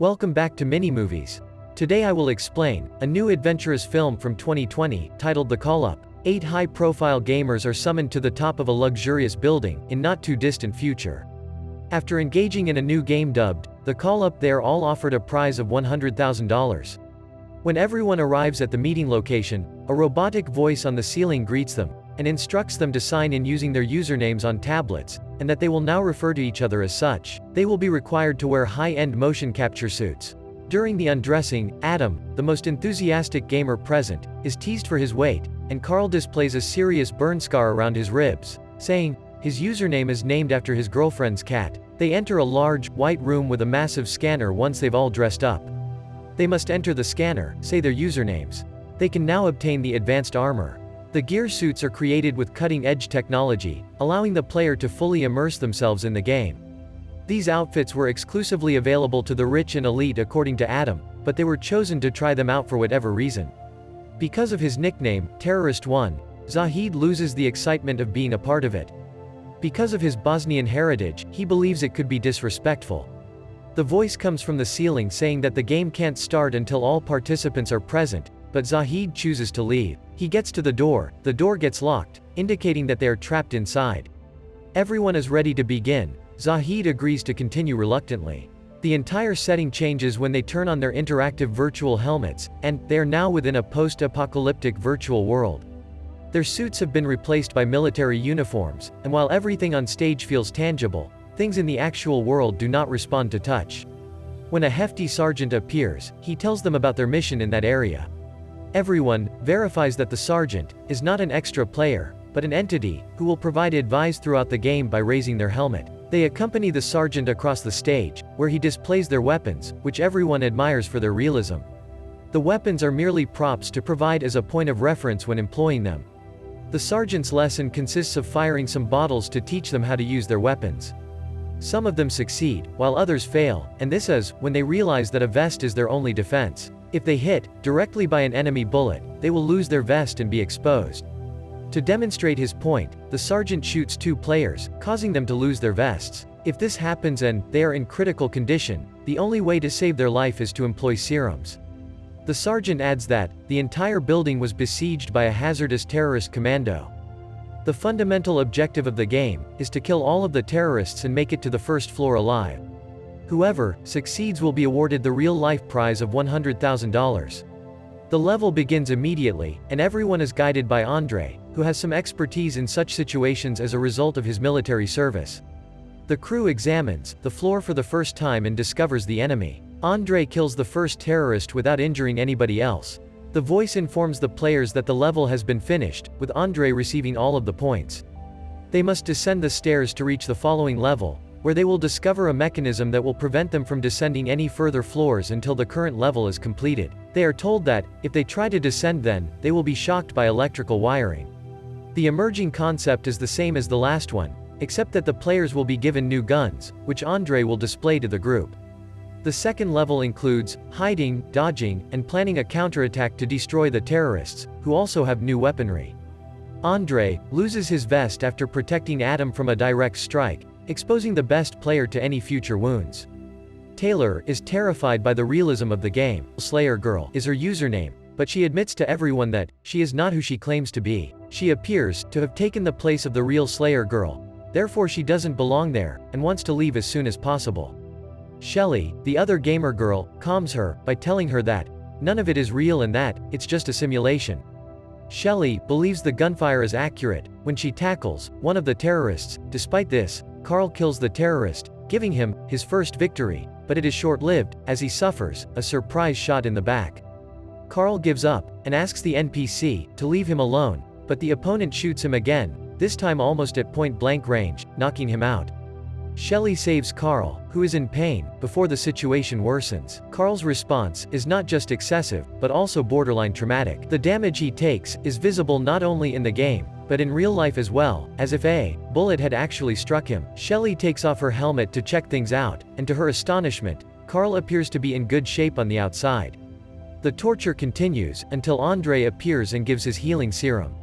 Welcome back to Mini Movies. Today I will explain a new adventurous film from 2020 titled The Call-Up. 8 high-profile gamers are summoned to the top of a luxurious building in not too distant future. After engaging in a new game dubbed The Call-Up, they are all offered a prize of $100,000. When everyone arrives at the meeting location, a robotic voice on the ceiling greets them and instructs them to sign in using their usernames on tablets, and that they will now refer to each other as such. They will be required to wear high-end motion capture suits. During the undressing, Adam, the most enthusiastic gamer present, is teased for his weight, and Carl displays a serious burn scar around his ribs, saying his username is named after his girlfriend's cat. They enter a large, white room with a massive scanner. Once they've all dressed up, they must enter the scanner, say their usernames. They can now obtain the advanced armor. The gear suits are created with cutting-edge technology, allowing the player to fully immerse themselves in the game. These outfits were exclusively available to the rich and elite according to Adam, but they were chosen to try them out for whatever reason. Because of his nickname, Terrorist 1, Zahid loses the excitement of being a part of it. Because of his Bosnian heritage, he believes it could be disrespectful. The voice comes from the ceiling saying that the game can't start until all participants are present, but Zahid chooses to leave. He gets to the door gets locked, indicating that they are trapped inside. Everyone is ready to begin. Zahid agrees to continue reluctantly. The entire setting changes when they turn on their interactive virtual helmets, and they are now within a post-apocalyptic virtual world. Their suits have been replaced by military uniforms, and while everything on stage feels tangible, things in the actual world do not respond to touch. When a hefty sergeant appears, he tells them about their mission in that area. Everyone verifies that the sergeant is not an extra player, but an entity who will provide advice throughout the game by raising their helmet. They accompany the sergeant across the stage, where he displays their weapons, which everyone admires for their realism. The weapons are merely props to provide as a point of reference when employing them. The sergeant's lesson consists of firing some bottles to teach them how to use their weapons. Some of them succeed, while others fail, and this is when they realize that a vest is their only defense. If they hit directly by an enemy bullet, they will lose their vest and be exposed. To demonstrate his point, the sergeant shoots 2 players, causing them to lose their vests. If this happens and they are in critical condition, the only way to save their life is to employ serums. The sergeant adds that the entire building was besieged by a hazardous terrorist commando. The fundamental objective of the game is to kill all of the terrorists and make it to the first floor alive. Whoever succeeds will be awarded the real-life prize of $100,000. The level begins immediately, and everyone is guided by Andre, who has some expertise in such situations as a result of his military service. The crew examines the floor for the first time and discovers the enemy. Andre kills the first terrorist without injuring anybody else. The voice informs the players that the level has been finished, with Andre receiving all of the points. They must descend the stairs to reach the following level, where they will discover a mechanism that will prevent them from descending any further floors until the current level is completed. They are told that, if they try to descend then, they will be shocked by electrical wiring. The emerging concept is the same as the last one, except that the players will be given new guns, which Andre will display to the group. The second level includes hiding, dodging, and planning a counterattack to destroy the terrorists, who also have new weaponry. Andre loses his vest after protecting Adam from a direct strike, exposing the best player to any future wounds. Taylor is terrified by the realism of the game. Slayer Girl is her username, but she admits to everyone that she is not who she claims to be. She appears to have taken the place of the real Slayer Girl, therefore she doesn't belong there, and wants to leave as soon as possible. Shelly, the other gamer girl, calms her by telling her that none of it is real and that it's just a simulation. Shelly believes the gunfire is accurate when she tackles one of the terrorists. Despite this, Carl kills the terrorist, giving him his first victory, but it is short-lived, as he suffers a surprise shot in the back. Carl gives up and asks the NPC to leave him alone, but the opponent shoots him again, this time almost at point-blank range, knocking him out. Shelly saves Carl, who is in pain, before the situation worsens. Carl's response is not just excessive, but also borderline traumatic. The damage he takes is visible not only in the game, but in real life as well, as if a bullet had actually struck him. Shelly takes off her helmet to check things out, and to her astonishment, Carl appears to be in good shape on the outside. The torture continues until Andre appears and gives his healing serum.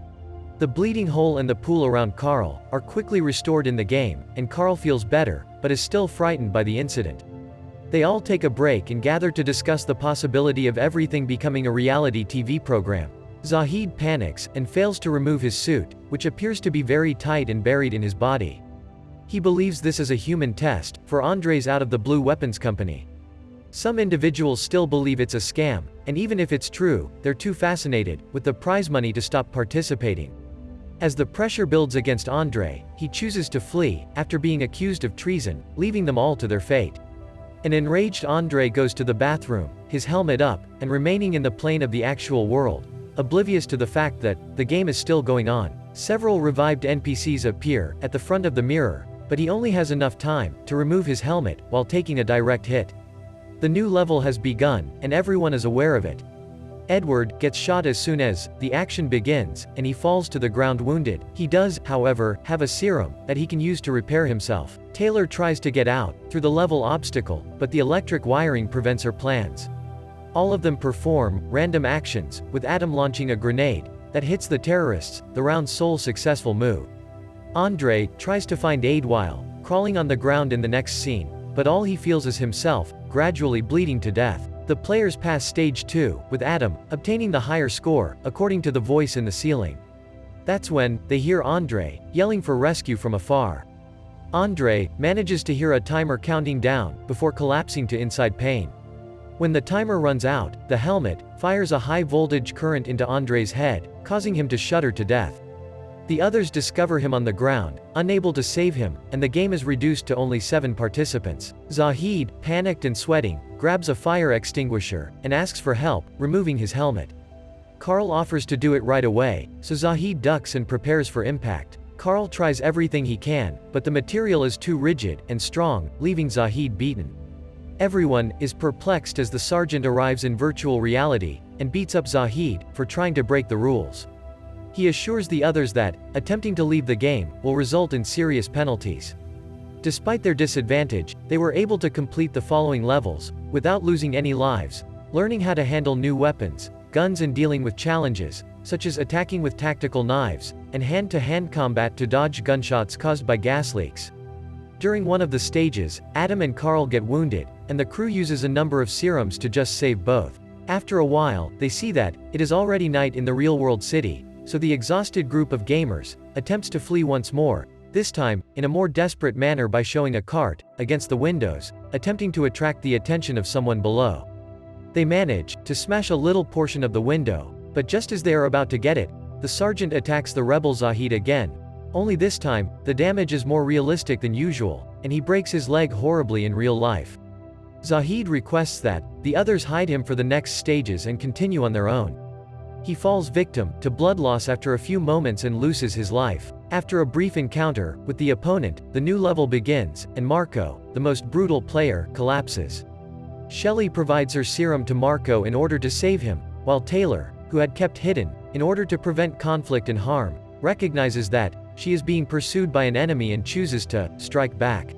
The bleeding hole and the pool around Carl are quickly restored in the game, and Carl feels better, but is still frightened by the incident. They all take a break and gather to discuss the possibility of everything becoming a reality TV program. Zahid panics and fails to remove his suit, which appears to be very tight and buried in his body. He believes this is a human test, for Andre's out of the blue weapons company. Some individuals still believe it's a scam, and even if it's true, they're too fascinated with the prize money to stop participating. As the pressure builds against Andre, he chooses to flee, after being accused of treason, leaving them all to their fate. An enraged Andre goes to the bathroom, his helmet up, and remaining in the plane of the actual world, oblivious to the fact that the game is still going on. Several revived NPCs appear at the front of the mirror, but he only has enough time to remove his helmet while taking a direct hit. The new level has begun, and everyone is aware of it. Edward gets shot as soon as the action begins, and he falls to the ground wounded. He does, however, have a serum that he can use to repair himself. Taylor tries to get out through the level obstacle, but the electric wiring prevents her plans. All of them perform random actions, with Adam launching a grenade that hits the terrorists, the round's sole successful move. Andre tries to find aid while crawling on the ground in the next scene, but all he feels is himself gradually bleeding to death. The players pass stage 2, with Adam obtaining the higher score, according to the voice in the ceiling. That's when they hear Andre yelling for rescue from afar. Andre manages to hear a timer counting down before collapsing to inside pain. When the timer runs out, the helmet fires a high-voltage current into Andre's head, causing him to shudder to death. The others discover him on the ground, unable to save him, and the game is reduced to only 7 participants. Zahid, panicked and sweating, grabs a fire extinguisher and asks for help, removing his helmet. Carl offers to do it right away, so Zahid ducks and prepares for impact. Carl tries everything he can, but the material is too rigid and strong, leaving Zahid beaten. Everyone is perplexed as the sergeant arrives in virtual reality and beats up Zahid for trying to break the rules. He assures the others that attempting to leave the game will result in serious penalties. Despite their disadvantage, they were able to complete the following levels without losing any lives: learning how to handle new weapons, guns, and dealing with challenges, such as attacking with tactical knives, and hand-to-hand combat to dodge gunshots caused by gas leaks. During one of the stages, Adam and Carl get wounded, and the crew uses a number of serums to just save both. After a while, they see that it is already night in the real-world city, so the exhausted group of gamers attempts to flee once more, this time in a more desperate manner by showing a cart against the windows, attempting to attract the attention of someone below. They manage to smash a little portion of the window, but just as they are about to get it, the sergeant attacks the rebel Zahid again. Only this time, the damage is more realistic than usual, and he breaks his leg horribly in real life. Zahid requests that the others hide him for the next stages and continue on their own. He falls victim to blood loss after a few moments and loses his life. After a brief encounter with the opponent, the new level begins, and Marco, the most brutal player, collapses. Shelley provides her serum to Marco in order to save him, while Taylor, who had kept hidden in order to prevent conflict and harm, recognizes that she is being pursued by an enemy and chooses to strike back.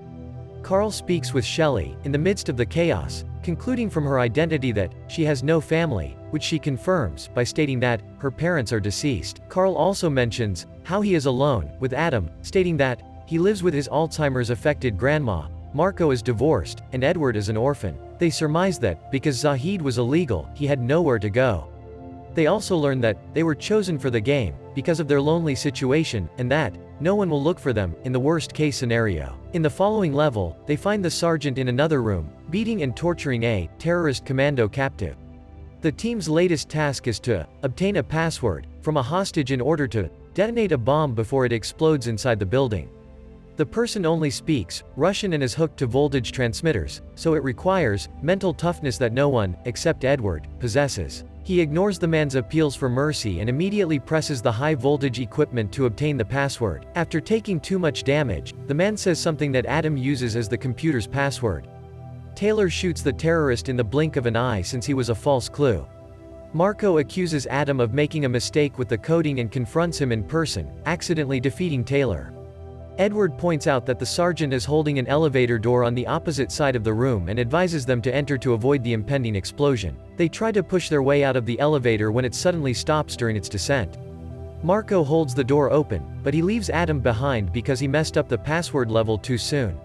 Carl speaks with Shelley in the midst of the chaos, concluding from her identity that she has no family, which she confirms by stating that her parents are deceased. Carl also mentions how he is alone with Adam, stating that he lives with his Alzheimer's-affected grandma, Marco is divorced, and Edward is an orphan. They surmise that because Zahid was illegal, he had nowhere to go. They also learn that they were chosen for the game because of their lonely situation, and that no one will look for them in the worst-case scenario. In the following level, they find the sergeant in another room, beating and torturing a terrorist commando captive. The team's latest task is to obtain a password from a hostage in order to detonate a bomb before it explodes inside the building. The person only speaks Russian and is hooked to voltage transmitters, so it requires mental toughness that no one, except Edward, possesses. He ignores the man's appeals for mercy and immediately presses the high-voltage equipment to obtain the password. After taking too much damage, the man says something that Adam uses as the computer's password. Taylor shoots the terrorist in the blink of an eye since he was a false clue. Marco accuses Adam of making a mistake with the coding and confronts him in person, accidentally defeating Taylor. Edward points out that the sergeant is holding an elevator door on the opposite side of the room and advises them to enter to avoid the impending explosion. They try to push their way out of the elevator when it suddenly stops during its descent. Marco holds the door open, but he leaves Adam behind because he messed up the password level too soon.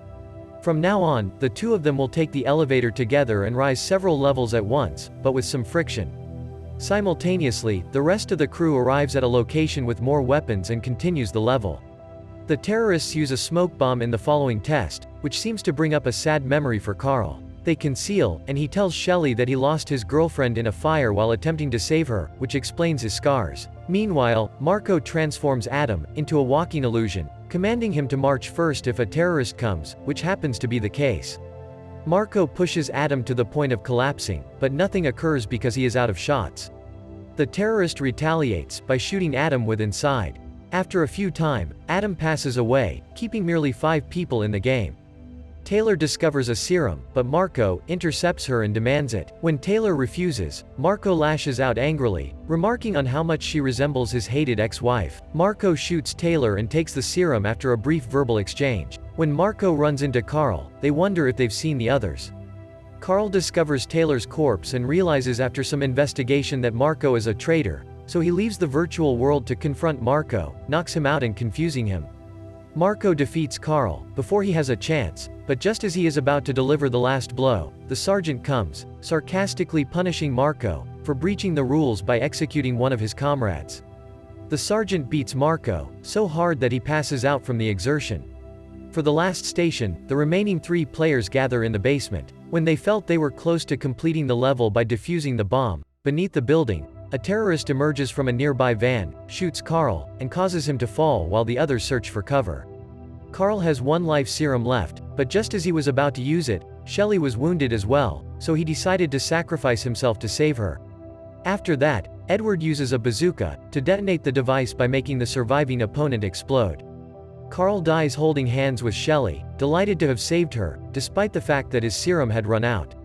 From now on, the two of them will take the elevator together and rise several levels at once, but with some friction. Simultaneously, the rest of the crew arrives at a location with more weapons and continues the level. The terrorists use a smoke bomb in the following test, which seems to bring up a sad memory for Carl. They conceal, and he tells Shelley that he lost his girlfriend in a fire while attempting to save her, which explains his scars. Meanwhile, Marco transforms Adam into a walking illusion, commanding him to march first if a terrorist comes, which happens to be the case. Marco pushes Adam to the point of collapsing, but nothing occurs because he is out of shots. The terrorist retaliates by shooting Adam with inside. After a few time, Adam passes away, keeping merely 5 people in the game. Taylor discovers a serum, but Marco intercepts her and demands it. When Taylor refuses, Marco lashes out angrily, remarking on how much she resembles his hated ex-wife. Marco shoots Taylor and takes the serum after a brief verbal exchange. When Marco runs into Carl, they wonder if they've seen the others. Carl discovers Taylor's corpse and realizes after some investigation that Marco is a traitor, so he leaves the virtual world to confront Marco, knocks him out and confusing him. Marco defeats Carl, before he has a chance, but just as he is about to deliver the last blow, the sergeant comes, sarcastically punishing Marco for breaching the rules by executing one of his comrades. The sergeant beats Marco so hard that he passes out from the exertion. For the last station, the remaining 3 players gather in the basement. When they felt they were close to completing the level by defusing the bomb, beneath the building, a terrorist emerges from a nearby van, shoots Carl, and causes him to fall while the others search for cover. Carl has 1 life serum left, but just as he was about to use it, Shelley was wounded as well, so he decided to sacrifice himself to save her. After that, Edward uses a bazooka to detonate the device by making the surviving opponent explode. Carl dies holding hands with Shelley, delighted to have saved her, despite the fact that his serum had run out.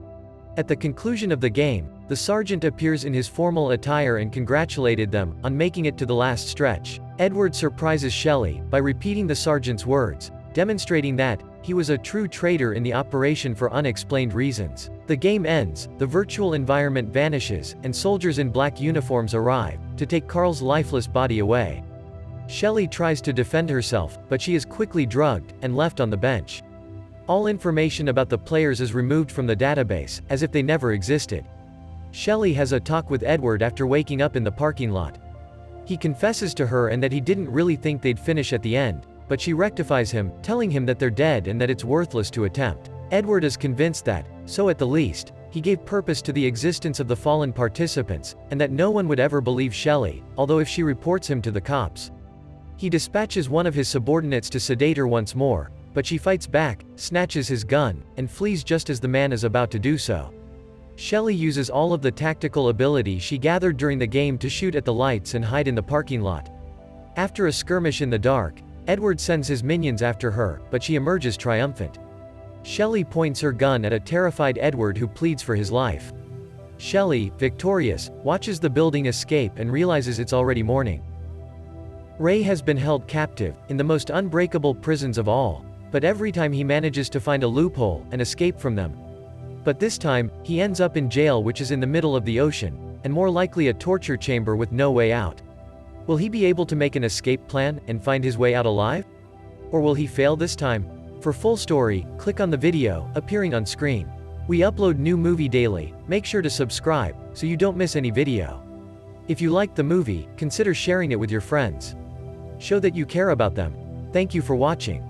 At the conclusion of the game, the sergeant appears in his formal attire and congratulated them on making it to the last stretch. Edward surprises Shelley by repeating the sergeant's words, demonstrating that he was a true traitor in the operation for unexplained reasons. The game ends, the virtual environment vanishes, and soldiers in black uniforms arrive to take Carl's lifeless body away. Shelley tries to defend herself, but she is quickly drugged and left on the bench. All information about the players is removed from the database, as if they never existed. Shelley has a talk with Edward after waking up in the parking lot. He confesses to her and that he didn't really think they'd finish at the end, but she rectifies him, telling him that they're dead and that it's worthless to attempt. Edward is convinced that, so at the least, he gave purpose to the existence of the fallen participants, and that no one would ever believe Shelley, although if she reports him to the cops. He dispatches one of his subordinates to sedate her once more, but she fights back, snatches his gun, and flees just as the man is about to do so. Shelley uses all of the tactical ability she gathered during the game to shoot at the lights and hide in the parking lot. After a skirmish in the dark, Edward sends his minions after her, but she emerges triumphant. Shelley points her gun at a terrified Edward who pleads for his life. Shelley, victorious, watches the building escape and realizes it's already morning. Ray has been held captive, in the most unbreakable prisons of all, but every time he manages to find a loophole and escape from them. But this time, he ends up in jail, which is in the middle of the ocean, and more likely a torture chamber with no way out. Will he be able to make an escape plan and find his way out alive? Or will he fail this time? For full story, click on the video appearing on screen. We upload new movie daily, make sure to subscribe, so you don't miss any video. If you liked the movie, consider sharing it with your friends. Show that you care about them. Thank you for watching.